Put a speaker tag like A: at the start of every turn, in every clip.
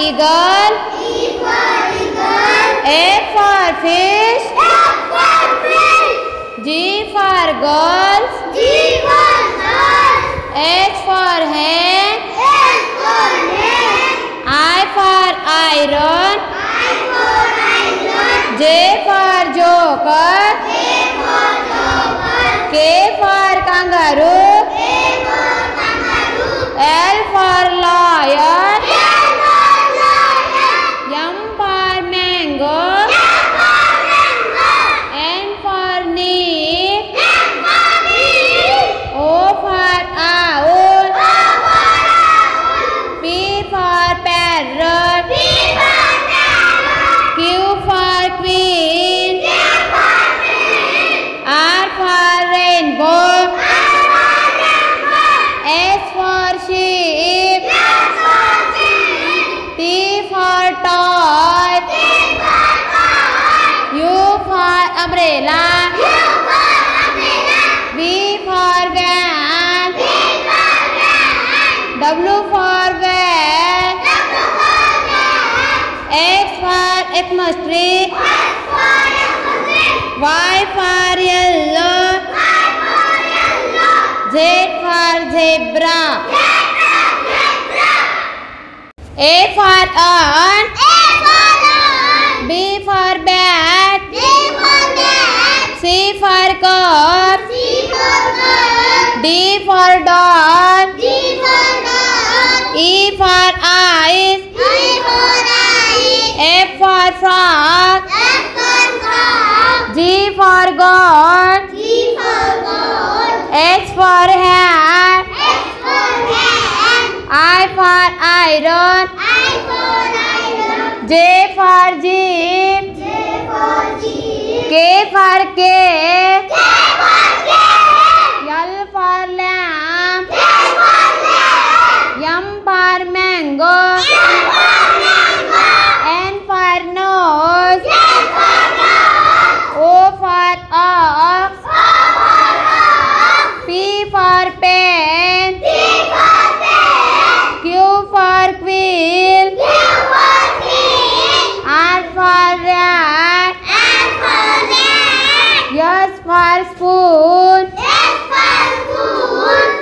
A: eagle. F for fish. G for girls. H for hen. I for iron. J for joker. K for kangaroo. L for lion. M for mango. N for neat. O for owl. P for parrot. Q for queen. R for rainbow. S for sheep. T for toy. U for umbrella. V for van. W for van. X for atmosphere. Y for yellow. Z for zebra. A for ant. B for bat. C for cup. D for dog. E for eyes. F for frog. G for god. H for hat. I for iron. J for jeep. K for cake. L for lamb. M for mango. N for nose. O for ox. P for pen. Q for queen. R for rat. S for spoon.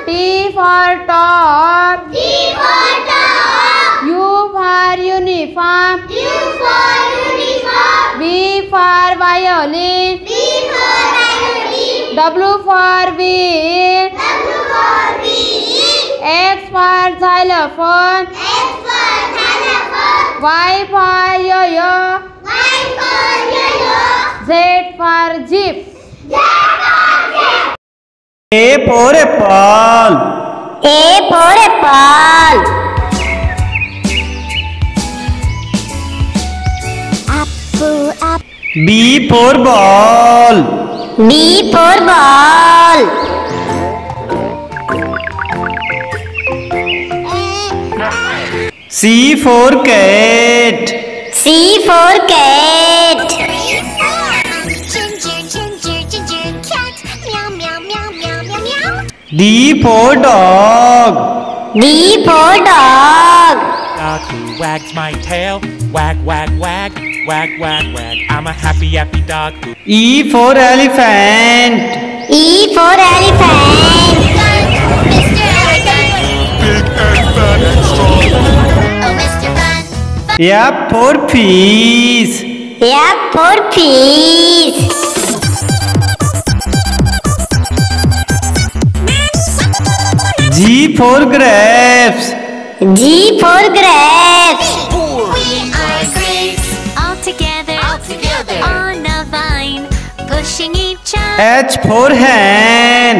A: T for top. U for uniform. V for violin. W for wheel. X for xylophone. Y for yo-yo. Z for jeep.
B: A for apple. B for ball. C for cat. D for dog.
C: Dog who wags my tail, wag, wag, wag, wag, wag, wag. I'm a happy, happy dog who...
B: E for elephant.
C: Big and fat and strong.
B: F for peas. G for grapes.
D: We are grapes, all together on a vine, pushing each other.
B: H for hen.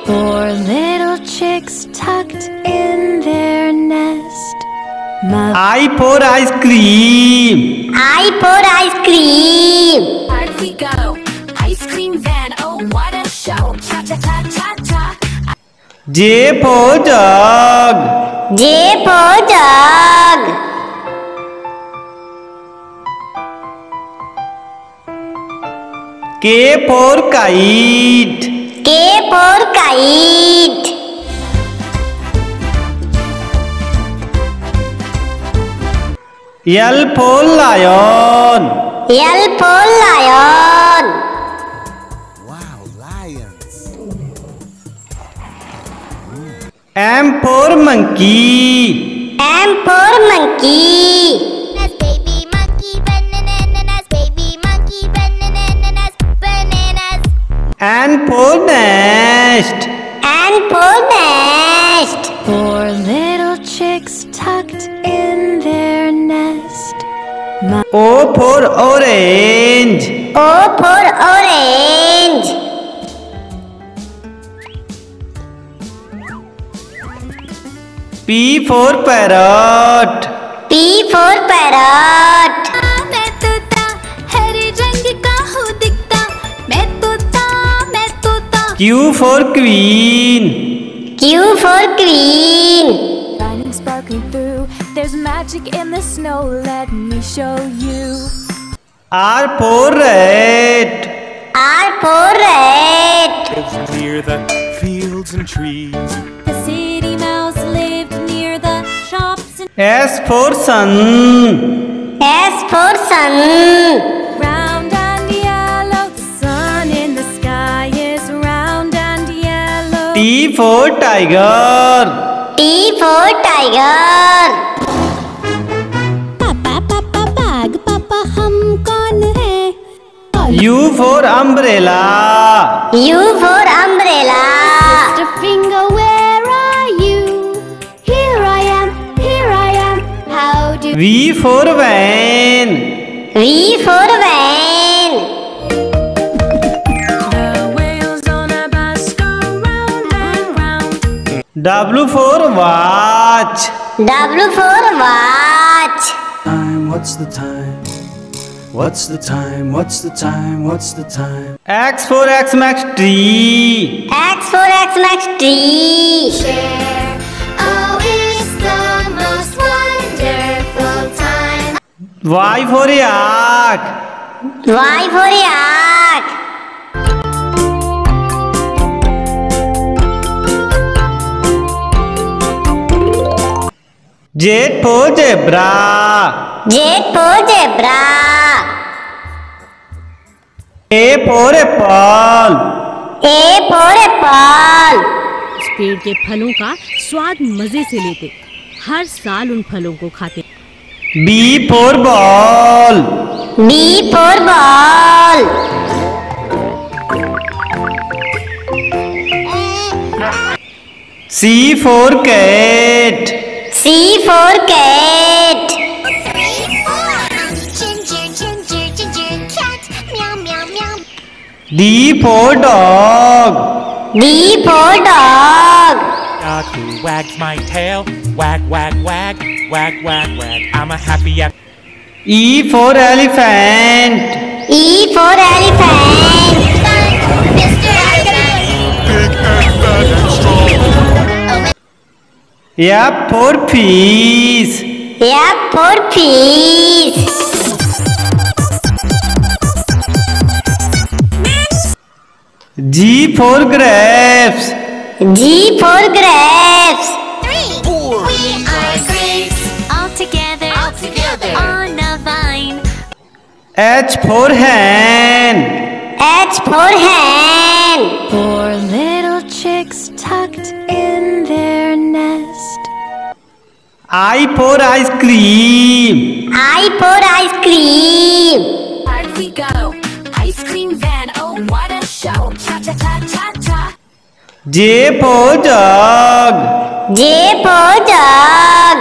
E: Four little chicks tucked in their nest.
B: I for ice cream.
E: Party go, ice cream van, oh what a show. Cha cha cha cha cha.
B: J for jug. K for kite. L for lion.
F: L for lion.
G: Wow, lions.
B: M for monkey.
F: M for monkey.
D: Baby monkey, bananas, baby monkey, bananas, bananas.
B: N for nest.
F: N for nest.
E: Four little chicks tucked in their nest.
B: O for orange.
F: O for orange.
B: P for parrot.
F: P for parrot.
D: मैं तोता हरे रंग का हूँ दिखता, मैं तोता
B: Q for queen.
F: Q for queen.
E: Shining, sparkling through. There's magic in the snow. Let me show you.
B: R for rat.
F: R for rat.
C: Lives near the fields and trees.
E: The city mouse lived near the shops and
B: S for sun.
F: S for sun.
E: round and yellow. The sun in the sky is round and yellow.
B: T for tiger.
F: T for tiger.
E: पापा पापा बाग पापा हम कौन है?
B: U for umbrella.
F: U for umbrella.
E: Mr. Finger, where are you? Here I am, here I am. How do
B: V for van.
F: V for van.
E: the wheels on a bus go round and round?
B: W for watch.
F: W for watch.
G: Time, what's the time? What's the time? What's the time? What's the time?
B: X for Xmas tree.
F: X for Xmas tree.
D: share. Oh, it's the most wonderful time.
B: Y for yak.
F: Y for yak.
B: Z for zebra.
F: Z for zebra.
B: A for apple.
F: A for apple.
H: इस पेड़ के फलों का स्वाद मजे से लेते, हर साल उन फलों को खाते।
B: B for ball.
F: B for ball.
B: C for cat.
F: C for cat.
D: Ginger, ginger, ginger cat, meow, meow, meow.
B: D for dog.
F: D for dog.
C: Dog who wags my tail, wag, wag, wag, wag, wag, wag. I'm a happy
B: E for elephant.
F: E for elephant.
D: Mr. Elephant.
C: big and bad and strong.
B: F for fish.
F: F for fish.
B: G for grapes.
F: G for grapes.
D: We are grapes,
E: All together, on a vine.
B: H for hen.
F: H for hen.
E: Four little chicks tucked in their nest.
B: I for ice cream.
F: I for ice cream.
E: Here we go, ice cream van. Oh, what a show! Cha cha cha cha cha.
B: J for jug.
F: J for jug.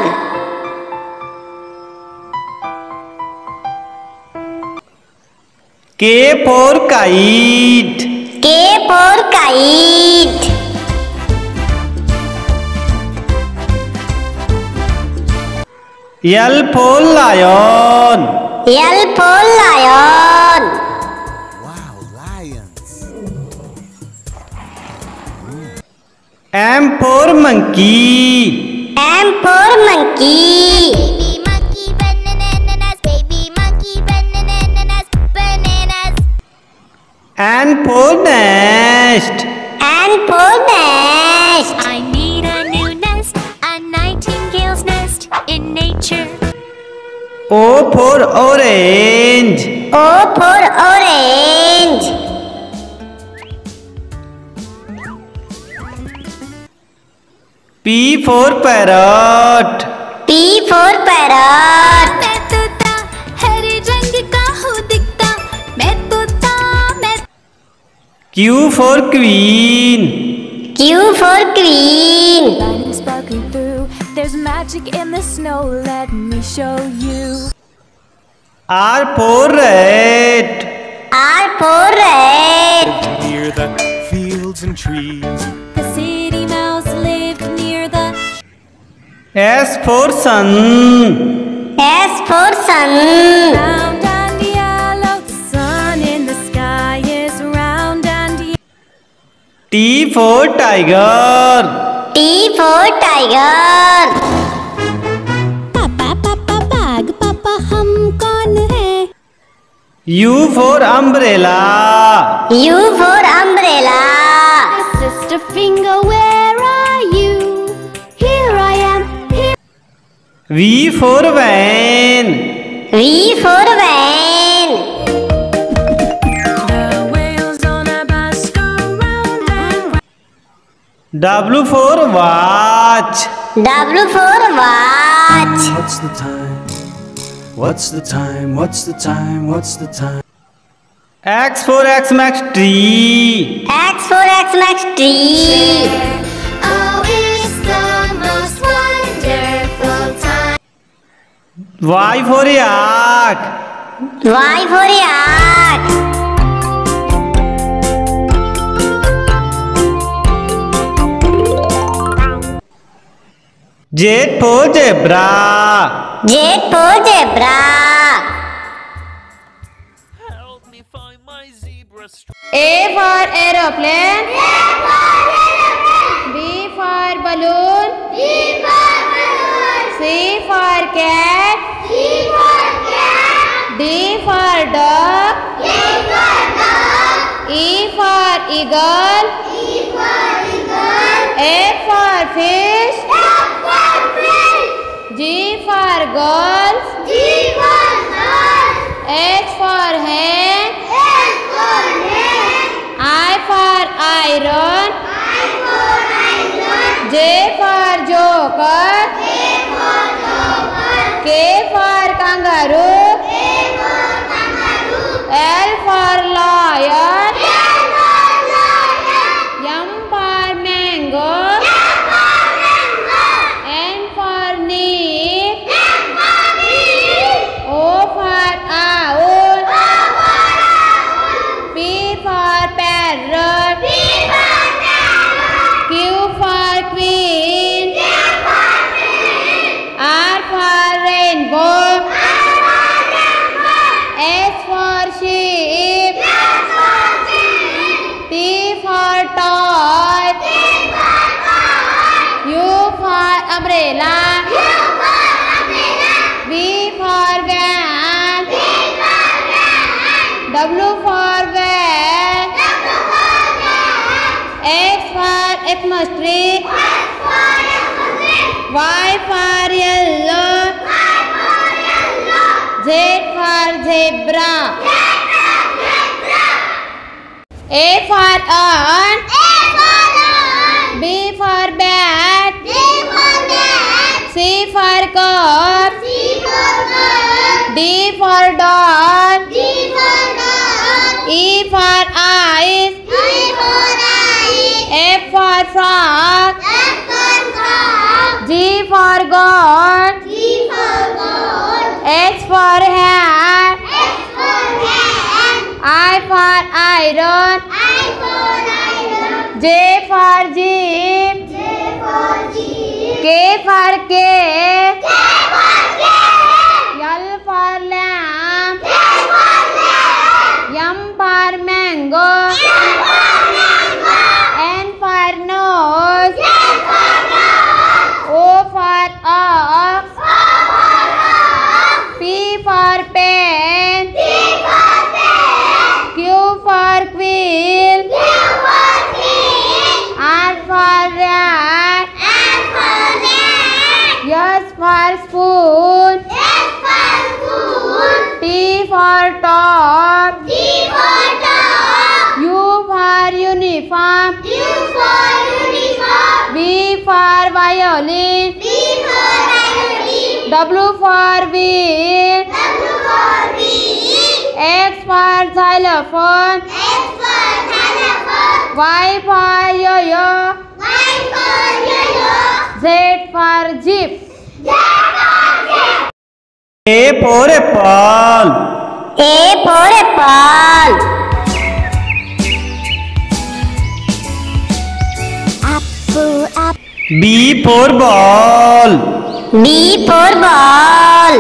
B: K for kite.
F: K for kite.
B: L for lion.
F: L for lion.
G: Wow, lions.
B: M for monkey.
F: M for monkey.
D: baby monkey, bananas, baby monkey, bananas, bananas.
B: N for nest.
F: N for nest.
E: I need a new nest, a nightingale's nest in nature.
B: O for orange.
F: O for orange.
B: P for parrot.
F: P for parrot.
E: मैं तोता हरे रंग का हूँ दिखता, मैं तोता मैं।
B: Q for queen.
F: Q for queen.
E: Lightning sparkling through, there's magic in the snow, let me show you.
B: R for rat.
F: R for rat.
C: Near the fields and trees.
E: The city mouse lived near the.
B: S for sun.
F: S for sun.
E: Round and yellow, the sun in the sky is round and yellow.
B: T for tiger.
F: T for tiger.
E: पापा पापा बाग पापा हम कौन है?
B: U for umbrella.
F: U for umbrella.
E: Sister finger, where are you? Here I am, here.
B: V for van.
F: V for van.
E: The wheels on a bus go round and round.
B: W for watch.
F: W for watch.
G: What's the time? What's the time? What's the time? What's the time?
B: X for Xmas tree.
F: X for Xmas tree.
E: Oh, it's the most wonderful time.
B: Y for yak.
F: Y for yak.
B: Z for zebra.
F: Z for zebra.
C: Help me find my zebra strip.
A: A for aeroplane. B for balloon. C for cat. D for dog. E for eagle. F for fish. G for golf. H for hen. I for iron. J for joker. K for kangaroo. L for lion. M for mango. N for neat. O for owl. P for parrot. Q for queen. R for rainbow. S for sheep. T for toy. U for umbrella. V for van. W for van. X for Xmas tree. Y for yellow. Z for zebra. A for ant. B for bat. C for cup. D for dog. E for eyes. F for frog. G for goat. H for hat. I for iron. J for jeep. K for cake. L for lamb. M for mango. N for nose. O for ox. P for pen. Q for quill. R for rat. S for spoon. dog. U for uniform. V for violin. W for wheel. X for xylophone. Y for yo-yo. Z for jeep.
B: A for apple.
F: A for apple. Apple, apple.
B: B for ball.
F: B for ball.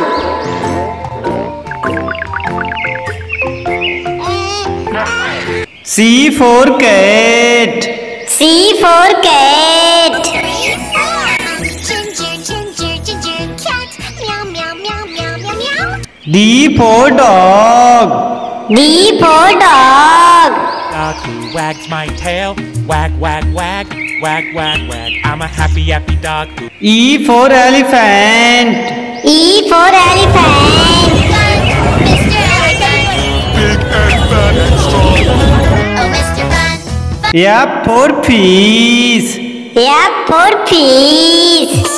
B: C for cat.
F: C for cat.
B: D for dog.
F: D for dog.
C: Dog who wags my tail, wag, wag, wag, wag, wag, wag. I'm a happy, happy dog who.
B: E for elephant.
F: E for elephant.
C: Big and fat and strong.
B: F for fish.
F: F for fish.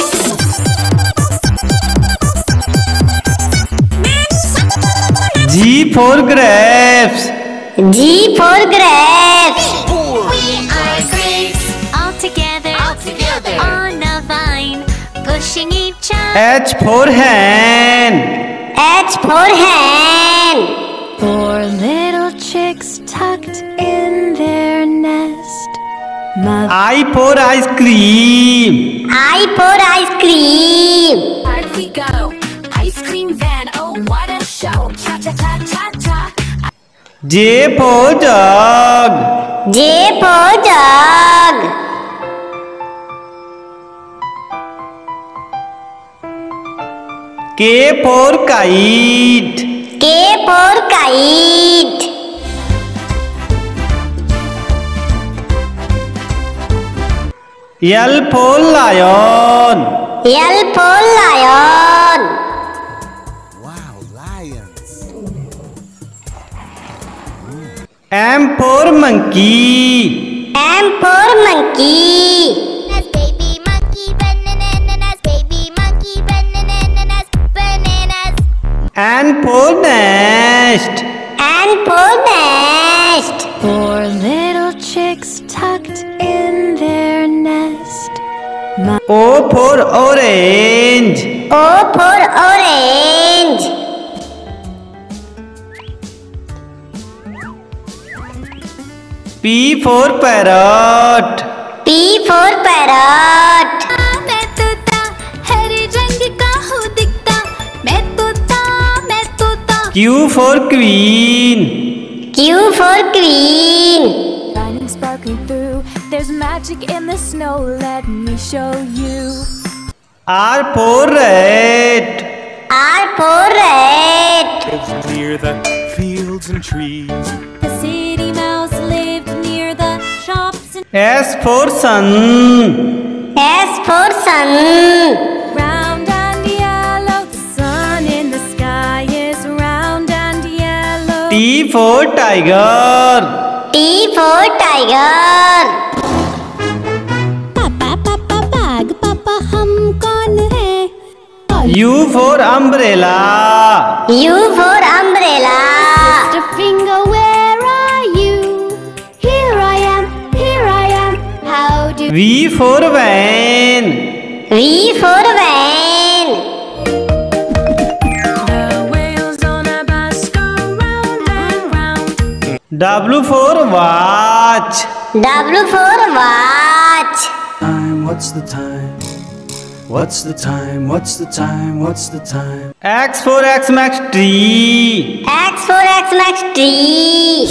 B: G for grapes.
F: G for grapes.
D: We are grapes all together on a vine, pushing each other.
B: H for hen.
F: H for hen.
E: Four little chicks tucked in their nest. Mother
B: I for ice cream.
F: I for ice cream.
E: Where'd we go? Ice cream van, oh what a show. Cha cha cha cha cha.
B: J for jug.
F: J for jug.
B: K for kite.
F: K for kite.
B: L for lion.
F: L for lion.
G: Wow, lions.
B: M for monkey.
F: M for monkey.
D: Baby monkey bananas, baby monkey bananas, bananas.
B: N for nest.
F: N for nest.
E: Four little chicks tucked in their nest.
B: O for orange.
F: O for orange.
B: P for parrot.
F: P for parrot.
D: मैं तोता हरे रंग का हूँ दिखता, मैं तोता
B: Q for queen.
F: Q for queen.
E: Shining, sparkling through. There's magic in the snow. Let me show you.
B: R for rat.
F: R for rat.
C: Lives near the fields and trees.
E: The city mouse lived near the shops and
B: S for sun.
F: S for sun.
E: round and yellow. The sun in the sky is round and yellow.
B: T for tiger.
F: T for tiger.
E: पापा पापा bag पापा हम कौन है?
B: U for umbrella.
F: U for umbrella.
E: Mr. Finger, where are you? Here I am, here I am. How do
B: V for van.
F: V for van.
E: the wheels on a bus go round and round?
B: W for watch.
F: W for watch.
G: Time, what's the time? What's the time? What's the time? What's the time?
B: X for Xmas tree.
F: X for Xmas tree.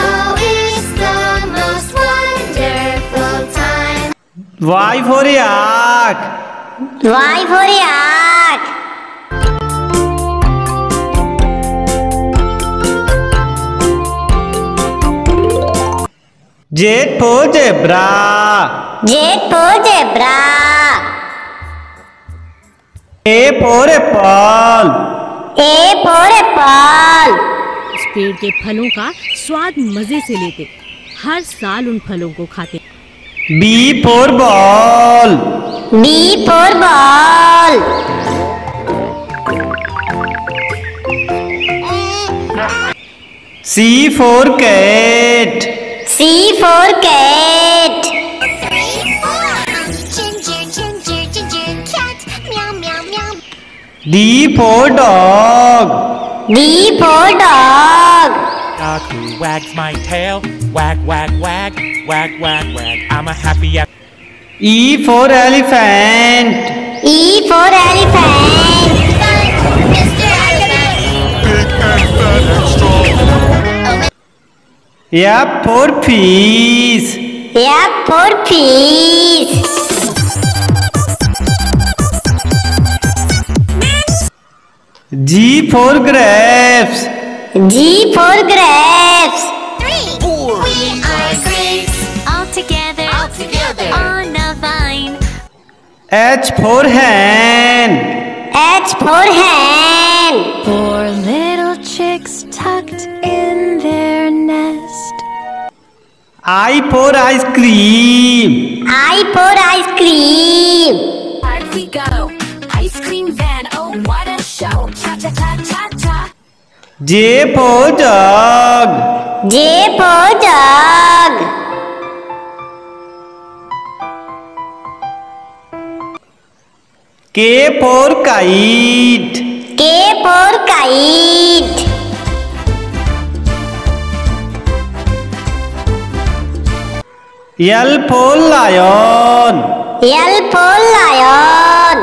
D: Oh, it's the most wonderful time.
B: Y for yak.
F: Y for yak.
B: Z for zebra.
F: Z for zebra.
B: A for apple.
F: A for apple.
H: उस पेड़ के फलों का स्वाद मजे से लेते, हर साल उन फलों को खाते।
B: B for ball.
F: B for ball.
B: C for cat.
F: C for cat.
D: Ginger, ginger, ginger, cat. Meow, meow, meow.
B: D for dog.
F: D for dog.
C: Dog who wags my tail, wag, wag, wag, wag, wag, wag. I'm a happy
B: E for elephant.
F: E for elephant.
D: Mr. Acrobat.
C: big and fat and strong.
B: F for fish.
F: F for fish.
B: G for grapes.
F: G for grapes.
D: 3. We are grapes. All together. All together. On a vine.
B: H for hen.
F: H for hen.
E: Four little chicks tucked in their nest.
B: I for ice cream.
F: I for ice cream.
E: Park we go, ice cream van, oh what a show. Cha cha cha cha cha.
B: J for jug.
F: J for jug.
B: K for kite.
F: K for kite.
B: L for lion.
F: L for lion.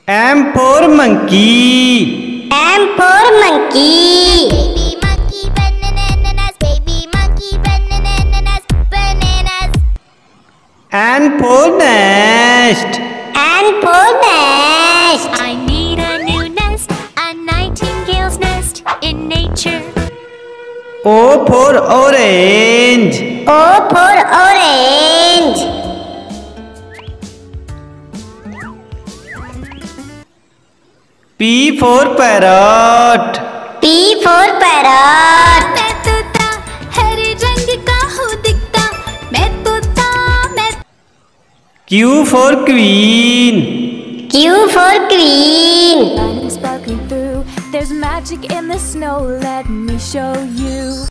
B: M for monkey.
F: M for monkey.
D: Baby monkey bananas. Baby monkey bananas. Bananas.
B: N for nest.
F: N for nest.
D: I need a new nest. A nightingale's nest in nature.
B: O for orange.
F: O for orange.
B: P for parrot.
F: P for parrot.
E: मैं तोता हरे रंग का हूँ दिखता, मैं तोता मैं।
B: Q for queen.
F: Q for queen.
E: Lightning sparkling through, there's magic in the snow. Let me show you.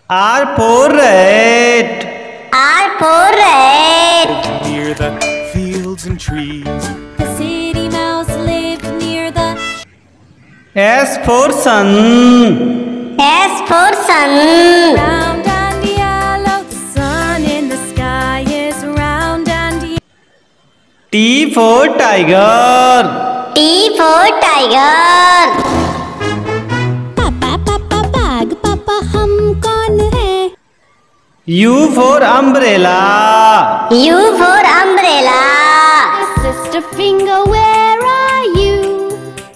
B: R for rat.
F: R for rat.
C: near the fields and trees.
E: The city mouse lived near the.
B: S for sun.
F: S for sun.
E: Round and yellow, the sun in the sky is round and yellow.
B: T for tiger.
F: T for tiger.
E: पापा पापा बाग पापा हम कौन है?
B: U for umbrella.
F: U for umbrella.
E: Sister finger, where are you?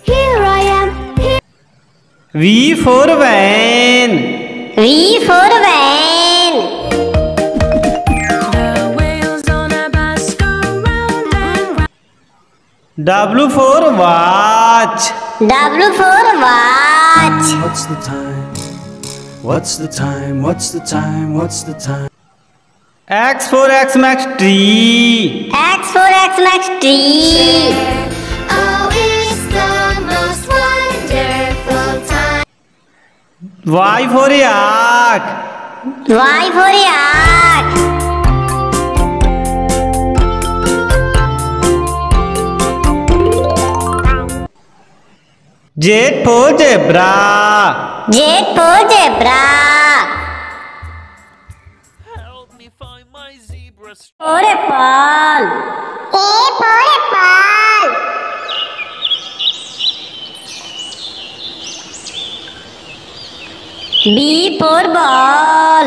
E: Here I am. Here.
B: V for van.
F: V for van.
E: The wheels on a bus go round and round.
B: W for watch.
F: W for watch.
G: What's the time? What's the time? What's the time? What's the time?
B: X for Xmas tree.
F: X for Xmas tree.
D: Oh, it's the most wonderful time.
B: Y for yak.
F: Y for yak.
B: Z for zebra.
F: Z for zebra.
C: Help me find my zebra.
F: For apple. A for apple. B for ball.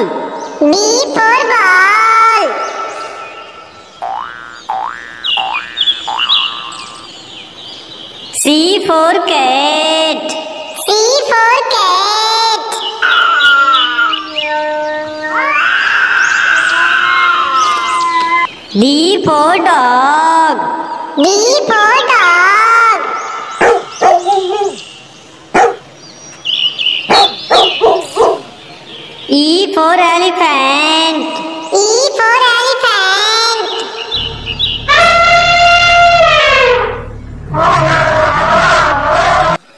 F: B for ball. C for cat. C for cat. D for dog. D for dog. E for elephant. E for elephant.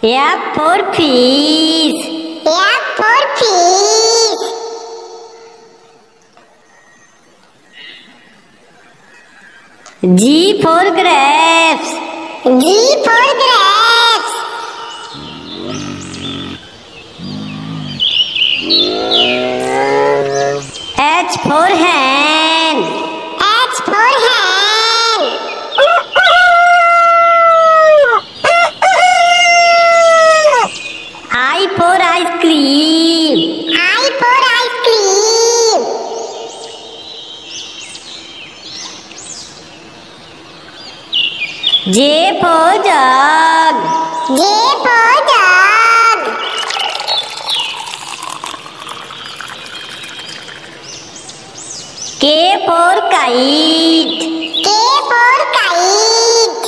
F: F for fish. F for fish. G for grapes. G for grapes. H for hen. H for hen. I for ice cream. I for ice cream. J for jug. J for jug. K for kite. K for kite.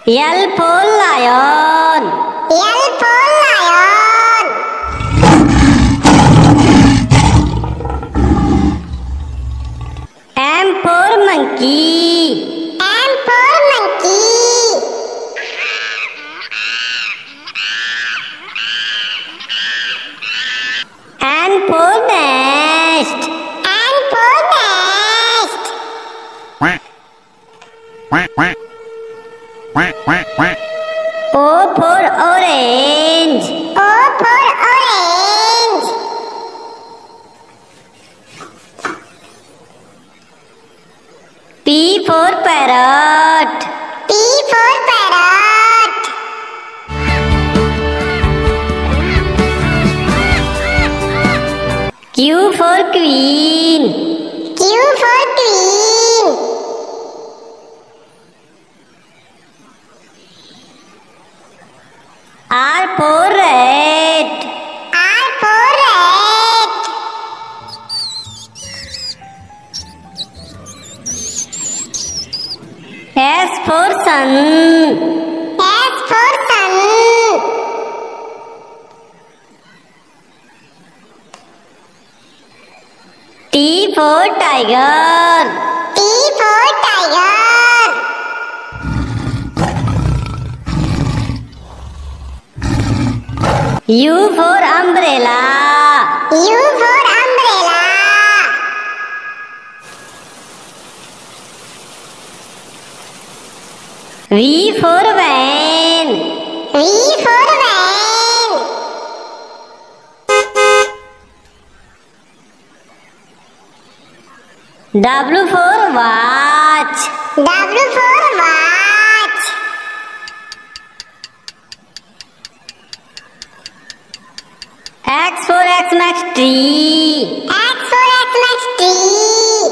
F: L for lion. L for lion. M for monkey. M for monkey. N for nest. N for nest. O for orange. O for orange. P for parrot. P for parrot. Q for queen. Q for queen. R for rat. R for rat. S for sun. S for sun. T for tiger. T for tiger. U for umbrella. U for umbrella. V for van. V for van. W for watch. W for watch. X for Xmas tree. X for Xmas tree.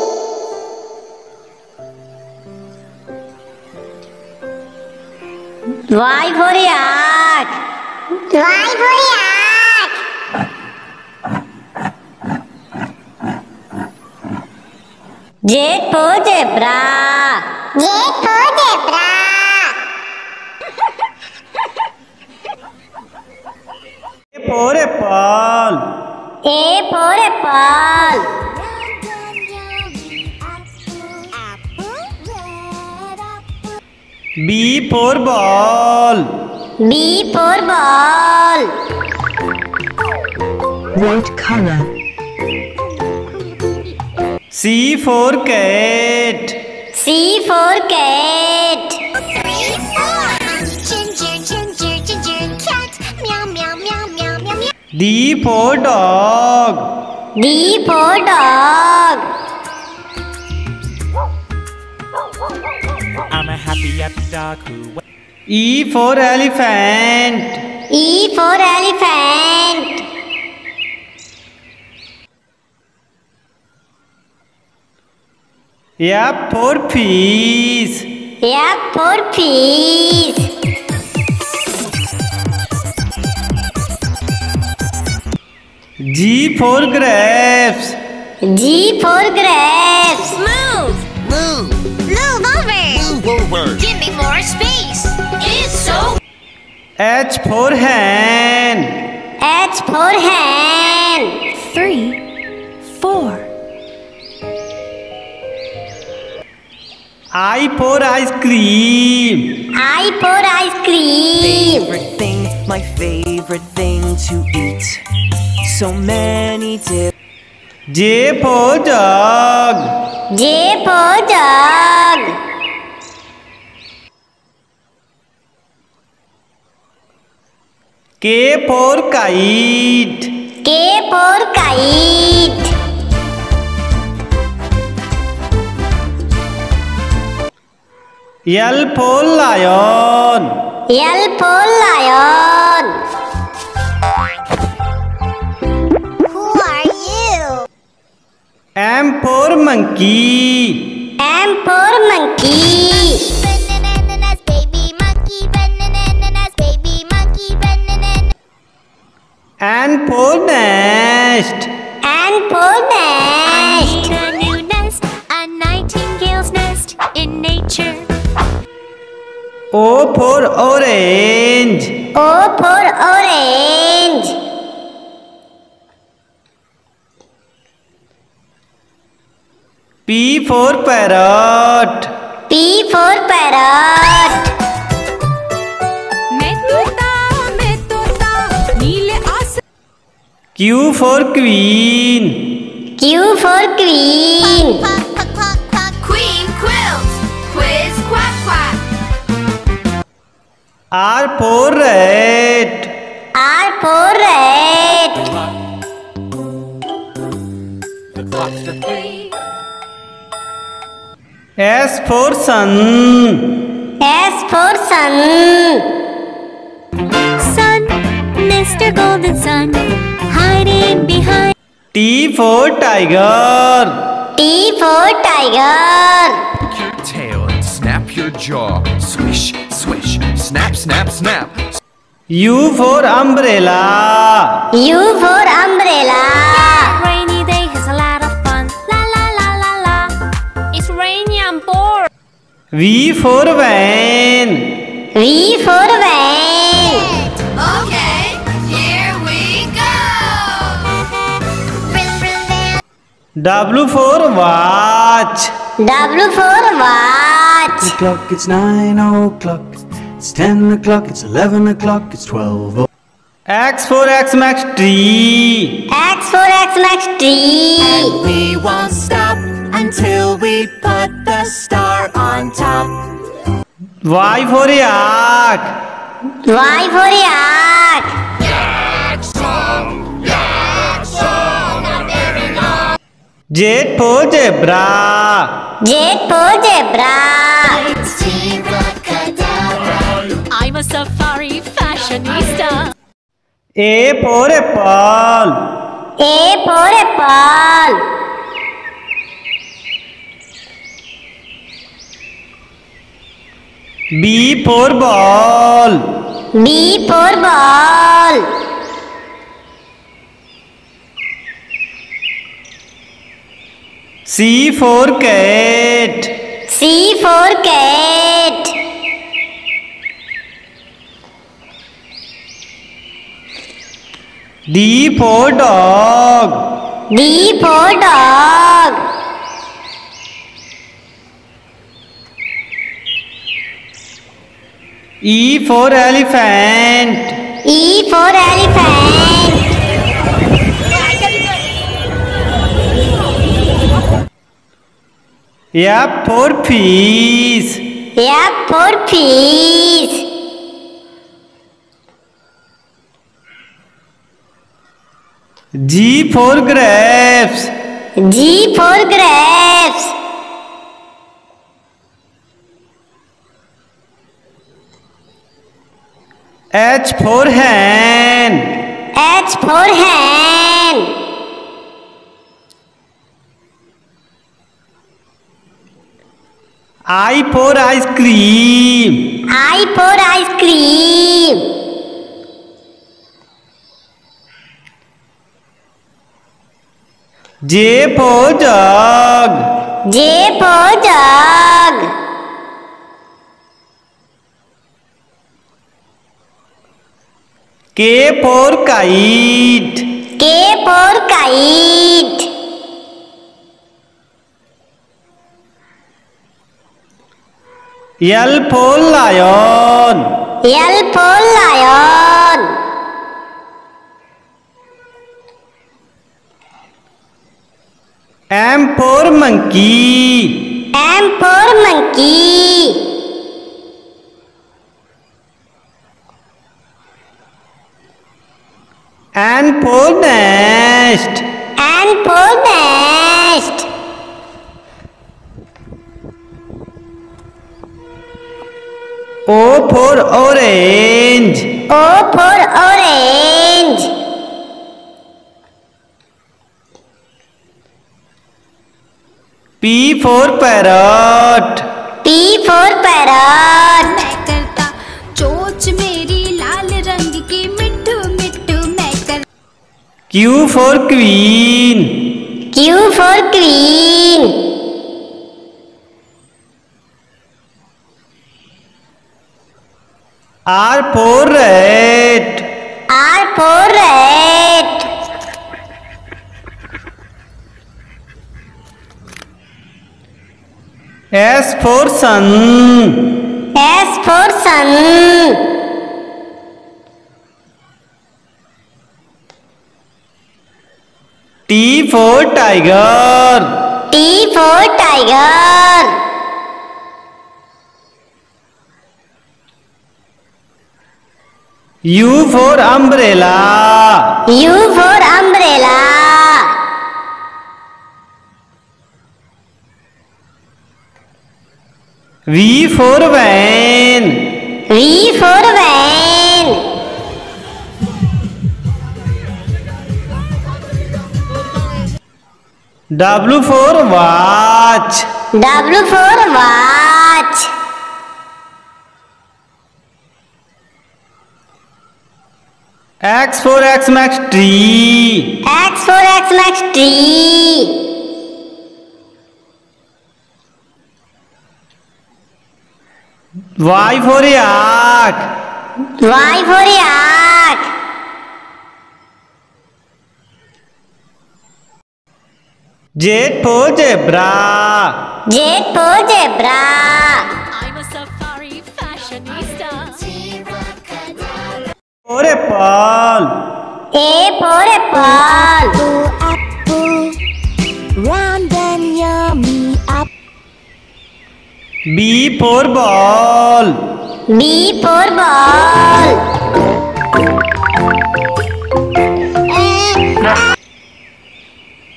F: Y for yak. Y for yak. Z for zebra. Z for zebra.
B: A for apple.
F: A for apple.
B: B for ball.
F: B for ball.
H: What color?
B: C for cat.
F: C for cat.
D: Ginger, ginger, ginger, cat. Meow, meow, meow, meow, meow, meow.
B: D for dog.
F: D for dog.
C: I'm a happy, happy dog who.
B: E for elephant.
F: E for elephant.
B: F for fish.
F: F for fish.
B: G for grapes.
F: G for grapes.
D: Move!
I: Move!
D: Move over!
I: Move over!
D: Give me more space! It's so...
B: H for hen.
F: H for hen.
E: 3, 4.
B: I for ice cream.
F: I for ice cream.
J: Favorite thing, my favorite thing to eat. So many different.
B: J for jug.
F: J for jug.
B: K for kite.
F: K for kite.
B: L for lion.
F: L for lion.
D: Who are you?
B: M for monkey.
F: M for monkey.
D: Bananas, baby monkey. Bananas, baby monkey. Bananas.
B: N for nest.
F: N for nest.
D: A new nest, a nightingale's nest in nature.
B: O for orange.
F: O for orange.
B: P for parrot.
F: P for parrot.
E: मैं तोता नीले आसमान
B: Q for queen.
F: Q for queen.
D: Quack, quack, quack, quack. Queen quills. Quiz, quack, quack.
B: R for rat.
F: R for rat.
B: S for sun.
F: S for sun.
D: Sun, Mr. Golden Sun, hiding behind.
B: T for tiger.
F: T for tiger.
I: Your tail and snap your jaw. Swish, swish, snap, snap, snap.
B: U for umbrella.
F: U for umbrella.
D: Rainy day has a lot of fun. La la la la la. It's rainy and bored.
B: V for van.
F: V for van.
D: Okay, here we go.
B: W for watch.
F: W for watch.
G: O'clock, it's 9 o'clock. It's 10 o'clock, it's 11 o'clock, it's 12 o'clock.
B: X for Xmas tree.
F: X for Xmas tree.
J: We won't stop until we put the star on top.
B: Y for yak.
F: Y for yak.
B: Z for zebra.
F: Z for zebra.
E: I'm a safari fashionista.
B: A for apple.
F: A for apple.
B: B for ball.
F: B for ball.
B: C for cat.
F: C for cat.
B: D for dog.
F: D for dog.
B: E for elephant.
F: E for elephant.
B: F for fish.
F: F for fish.
B: G for grapes.
F: G for grapes.
B: H for hen.
F: H for hen.
B: I for ice cream.
F: I for ice cream.
B: J for jug.
F: J for jug.
B: K for kite.
F: K for kite.
B: L for lion.
F: L for lion.
B: M for monkey.
F: M for monkey.
B: N for nest.
F: N for nest.
B: O for orange.
F: O for orange.
B: P for parrot.
F: P for parrot.
E: मैं करता चोच मेरी लाल रंग की मिट्टू मिट्टू मैं कर
B: Q for queen.
F: Q for queen.
B: R for rat.
F: R for rat.
B: S for sun.
F: S for sun.
B: T for tiger.
F: T for tiger.
B: U for umbrella.
F: U for umbrella.
B: V for van.
F: V for van.
B: W for watch.
F: W for watch.
B: X for X-Max tree.
F: X for X-Max tree.
B: Y for yak.
F: Y for yak.
B: Z for zebra.
F: Z for zebra.
E: I'm a safari fashionista.
B: For apple.
F: A for apple.
E: Apple, round and yummy apple.
B: B for ball.
F: B for ball.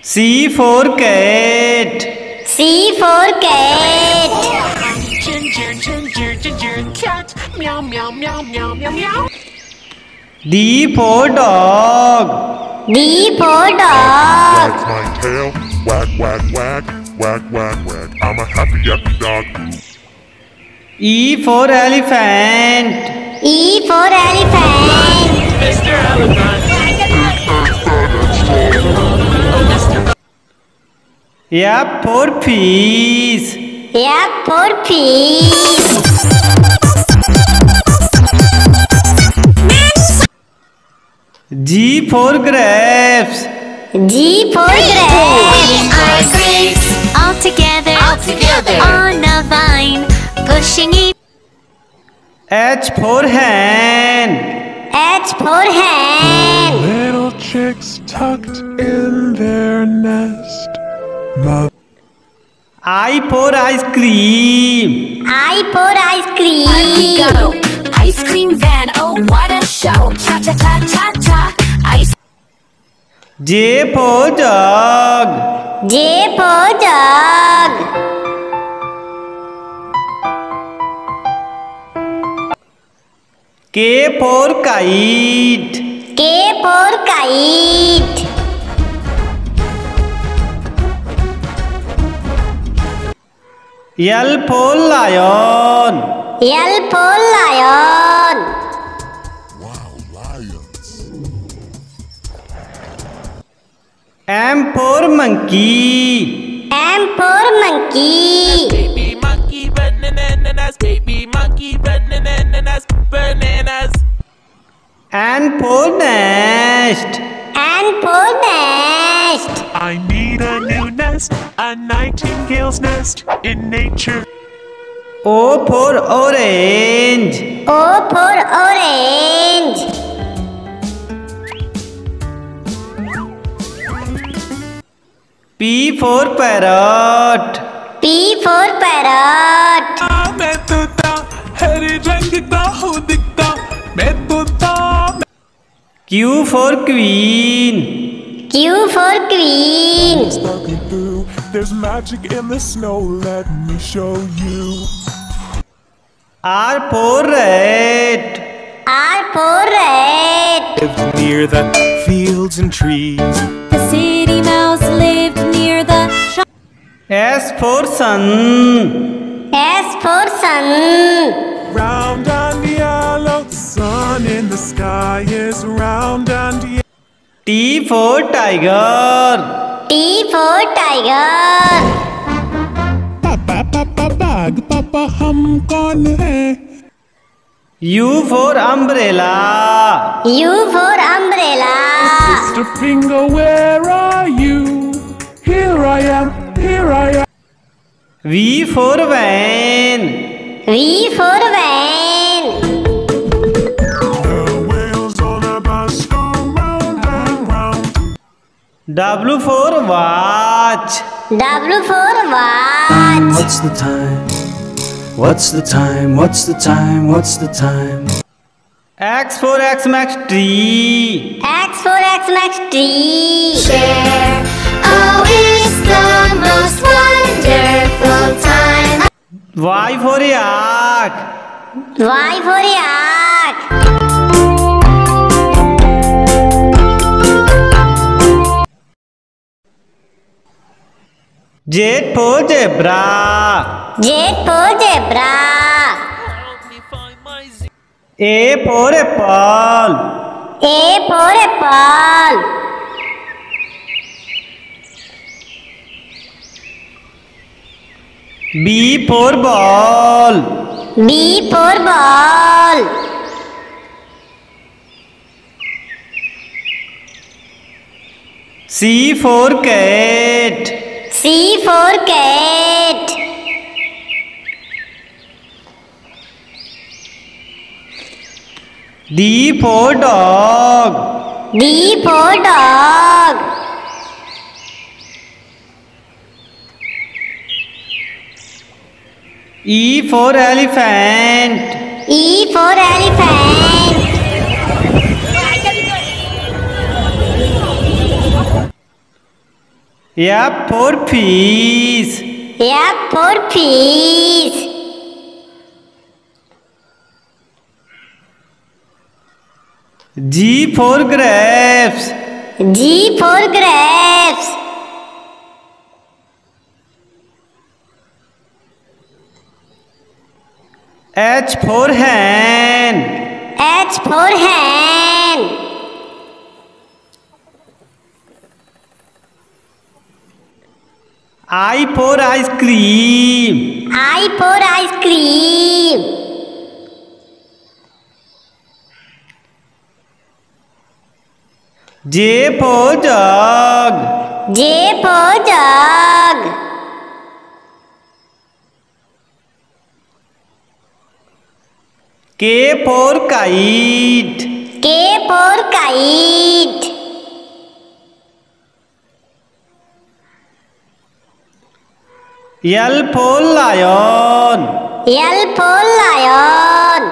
B: C for cat.
F: C for cat.
C: Ginger, ginger, ginger cat. Meow, meow, meow, meow, meow, meow.
B: D for dog.
F: D for dog.
K: Wags my tail, wag, wag, wag, wag, wag, wag. I'm a happy, happy dog.
B: E for elephant.
F: E for elephant.
C: Mr. Elephant.
B: F for fish.
F: F for fish.
B: G for grapes.
F: G for grapes.
D: Are grapes all together, on a vine, pushing each.
B: H for hen.
F: H for hen.
K: Little chicks tucked in their nest.
B: I for ice cream.
F: I for ice cream.
E: Ice cream van, oh what a show! Cha cha cha cha cha. Ice.
B: J for jug.
F: J for jug.
B: K for kite.
F: K for kite.
B: L for lion.
F: L for lion.
K: Wow, lions.
B: M for monkey.
F: M for monkey.
C: Baby monkey bananas, baby monkey bananas, bananas.
B: N for nest.
F: N for nest.
C: I need a new nest, a nightingale's nest in nature.
B: O for orange.
F: O for orange.
B: P for parrot.
F: P for parrot.
C: मैं तोता हरे रंग का हूँ दिखता, मैं तोता.
B: Q for queen.
F: Q for queen.
C: Stalking through, there's magic in the snow. Let me show you.
B: R for rat.
F: R for rat.
C: Lived near the fields and trees.
E: The city mouse lived near the shop.
B: S for sun.
F: S for sun.
C: Round and yellow, sun in the sky is round and yellow.
B: T for tiger.
F: T for tiger.
C: पापा पापा बाग पापा हम कौन है?
B: U for umbrella.
F: U for umbrella.
C: Sister finger, where are you? Here I am, here I am.
B: V for van.
F: V for van.
C: The wheels on a bus go round and round.
B: W for watch.
F: W for watch.
G: What's the time? What's the time? What's the time? What's the time?
B: X for Xmas tree.
F: X for Xmas tree.
D: Share. Oh, it's the most wonderful time.
B: Y for yak.
F: Y for yak.
B: Z for zebra.
F: J for zebra.
B: A for apple.
F: A for apple.
B: B for ball.
F: B for ball.
B: C for cat.
F: C for cat.
B: D for dog.
F: D for dog.
B: E for elephant.
F: E for elephant.
B: F for fish.
F: F for fish.
B: G for grapes.
F: G for grapes.
B: H for hen.
F: H for hen.
B: I for ice cream.
F: I for ice cream.
B: J for jug.
F: J for jug.
B: K for kite.
F: K for kite.
B: L for lion.
F: L for lion.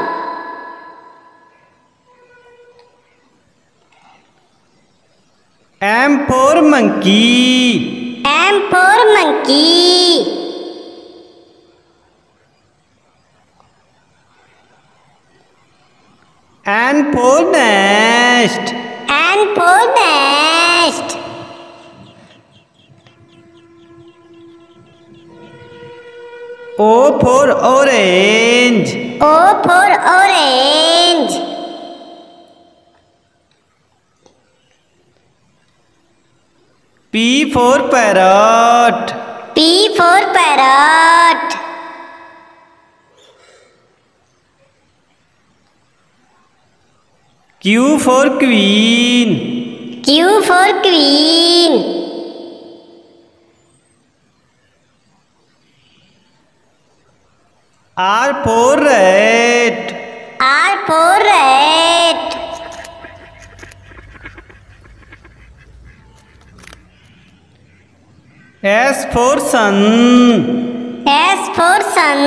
B: M for monkey.
F: M for monkey.
B: N for nest.
F: N for nest.
B: O for orange.
F: O for orange.
B: P P for parrot.
F: P for parrot.
B: Q for queen.
F: Q for queen.
B: R for rat.
F: R for rat.
B: S for sun.
F: S for sun.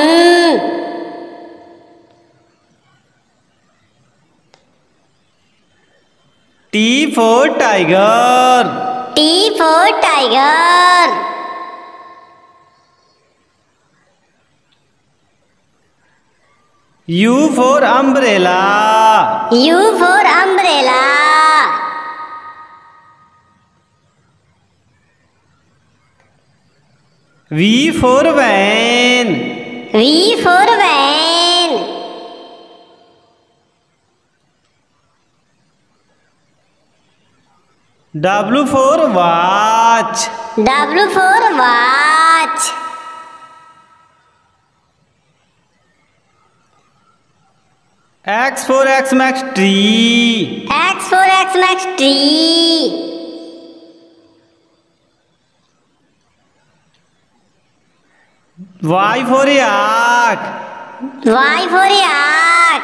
B: T for tiger.
F: T for tiger.
B: U for umbrella.
F: U for umbrella.
B: V for van.
F: V for van.
B: W for watch.
F: W for watch.
B: X for Xmas tree.
F: X for Xmas tree.
B: Y for yak.
F: Y for yak.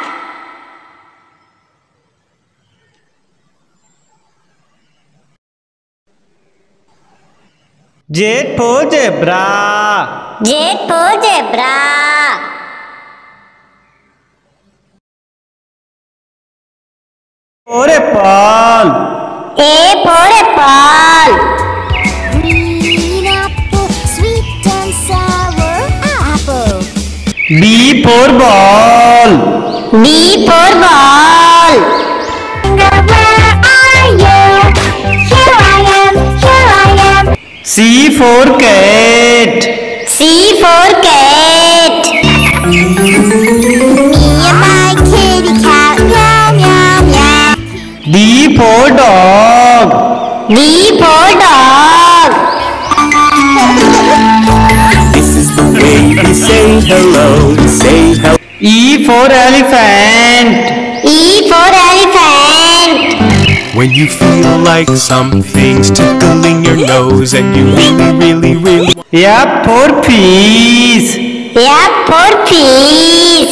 B: Z for zebra.
F: Z for zebra.
B: For apple.
F: A for apple.
D: Green apple, sweet and sour apple.
B: B for ball.
F: B for ball.
D: Where are you? Here I am, here I am.
B: C for cat.
F: C for cat.
D: Me and my kitty cat, meow, meow, meow.
B: D for dog.
F: D for dog.
J: This is the way we say hello. Say hello.
B: E for elephant.
F: E for elephant.
C: When you feel like something's tickling your nose and you really
B: F for peas.
F: F for peas.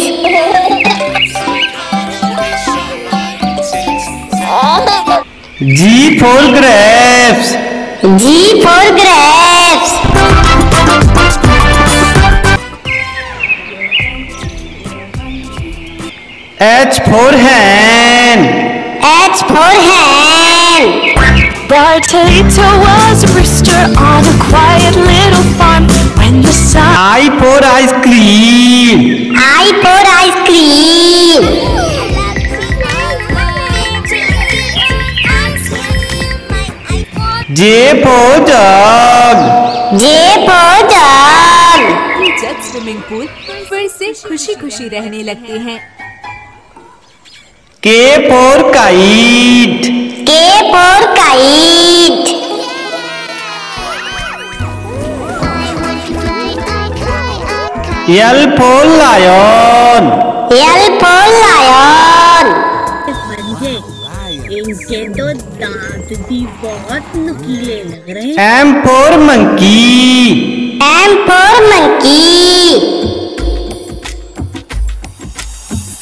B: G for grapes.
F: G for grapes.
B: H for hen.
F: H for hen.
E: Potato was a rooster on a quiet little farm. When the sun
B: I for ice cream.
F: I for ice cream.
B: J for jug.
F: J for jug.
L: जब swimming pool फिर से खुशी खुशी रहने लगते हैं।
B: K for kite.
F: K for kite.
B: L for lion.
F: L for lion.
H: इनके तो दांत भी बहुत नुकीले लग रहे हैं।
B: M for monkey.
F: M for monkey.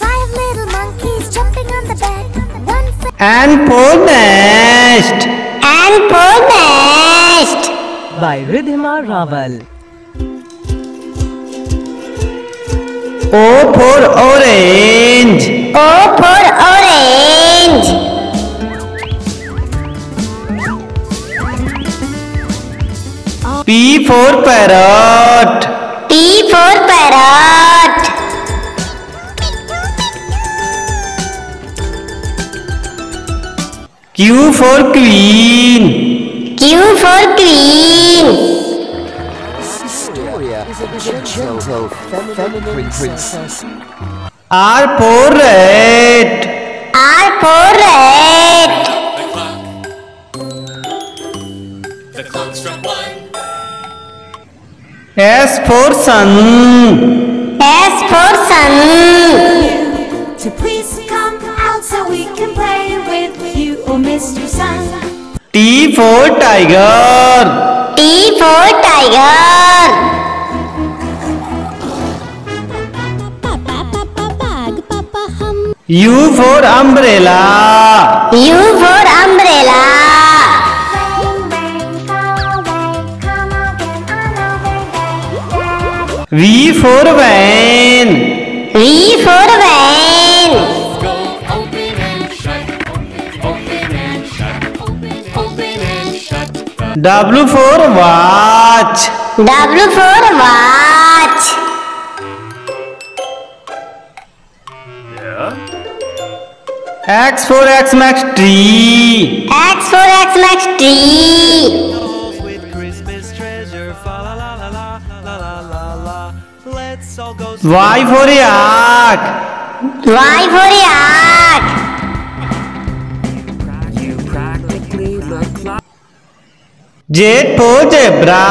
D: 5 little monkeys jumping on the bed. One for
B: N for nest.
F: N for nest.
J: By Ridhima Raval.
B: O for orange.
F: O for orange.
B: P for parrot.
F: P for parrot.
B: Q for queen.
F: Q for queen.
J: Historia is a gentle feminine princess.
B: R for rat.
F: R for rat.
C: The clock
B: S for sun.
F: S for sun.
E: To please come out so we can play with you, oh Mr. Sun.
B: T for tiger.
F: T for tiger.
B: U for umbrella.
F: U for umbrella.
B: V for van.
F: V for van.
B: W for watch.
F: W for watch.
B: X for Xmas tree.
F: X for Xmas tree.
B: Y for yak.
F: Y for yak.
B: Z for zebra.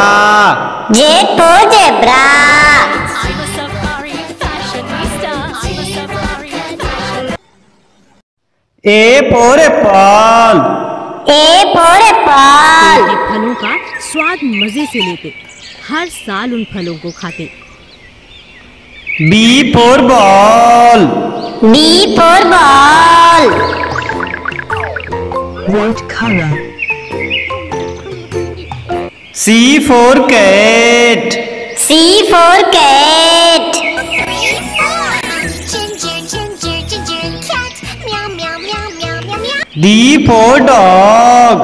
F: Z for zebra.
E: I'm a safari fashionista. I'm a safari fashion.
B: A for apple.
F: A for apple.
H: के फलों का स्वाद मजे से लेते, हर साल उन फलों को खाते।
B: B for ball.
F: B for ball.
M: What color?
B: C for cat.
F: C for cat.
D: Ginger, ginger, ginger cat. Meow, meow, meow, meow, meow, meow.
B: D for dog.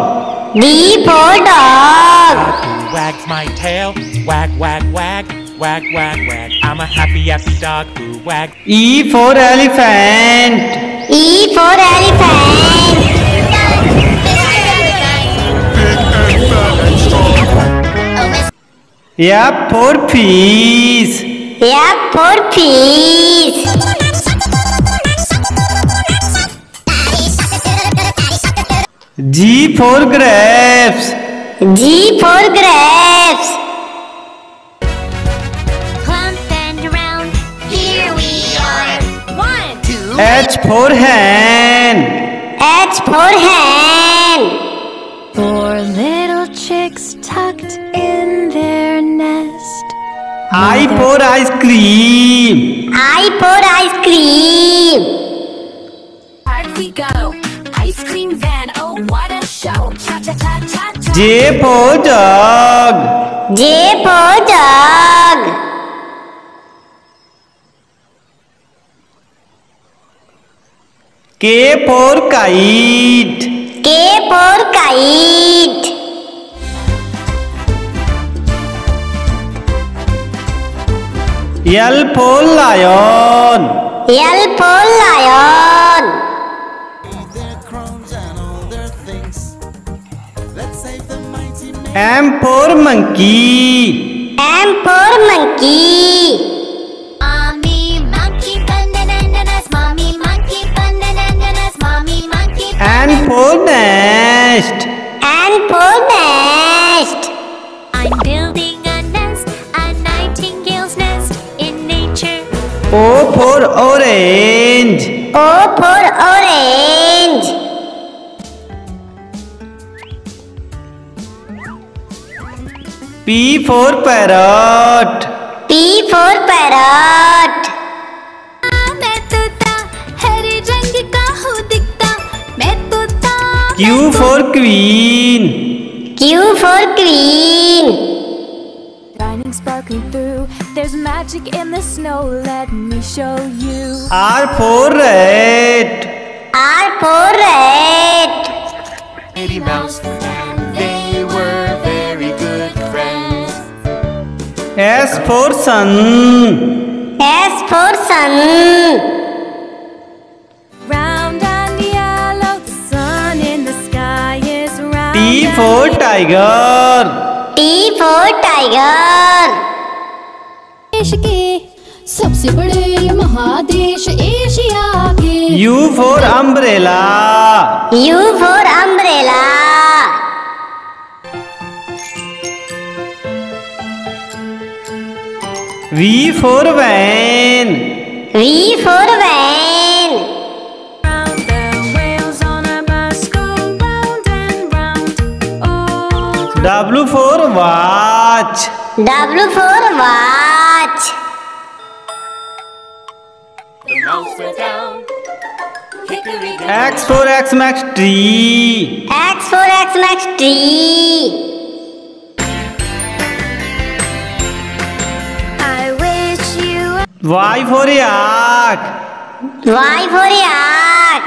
F: D for dog.
C: Who wags my tail? Wag, wag, wag. Wag, wag, wag. I'm a happy, happy dog who wags.
B: E for elephant.
F: E for elephant.
B: F for fish.
F: F for fish.
B: G for grapes.
F: G for grapes.
D: Plump and round, here we are. 1, 2,
B: H for hen.
F: H for hen.
E: 4 little chicks tucked in their nest.
B: I for ice cream.
F: I for ice cream.
E: Hard we go. Ice cream van, oh what a show. Cha cha cha cha cha.
B: J for jug.
F: J for jug.
B: K for kite.
F: K for kite.
B: L for lion.
F: L for lion.
B: M for monkey.
F: M for monkey.
D: Mommy monkey bananas, mommy monkey bananas, mommy monkey.
B: N for nest.
F: N for nest.
D: I'm building a nest, a nightingale's nest in nature.
B: O for orange.
F: O for orange.
B: P for parrot.
F: P for parrot.
E: मैं तोता हरे रंग का हूँ दिखता, मैं तोता।
B: Q for queen.
F: Q for queen.
E: Shining sparkling through, there's magic in the snow, let me show you.
B: R for rat.
F: R for rat.
J: Mickey Mouse and they were very good friends.
B: S for sun.
F: S for sun.
E: Round and yellow, the sun in the sky is round.
B: T for tiger.
F: T for tiger.
E: देश के सबसे बड़े महादेश Asia के।
B: U for umbrella.
F: U for umbrella.
B: V for van.
F: V for van.
E: Round the wheels on a bus go round and round. Oh.
B: W for watch.
F: W for watch.
D: The mouse went down. Hickory dickory.
B: X for Xmas tree.
F: X for Xmas tree.
E: I wish you
B: Y for yak.
F: Y for yak.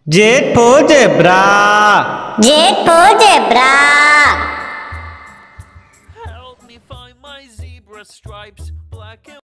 B: Z for zebra.
F: Z for zebra.
C: Help me find my zebra stripes, black and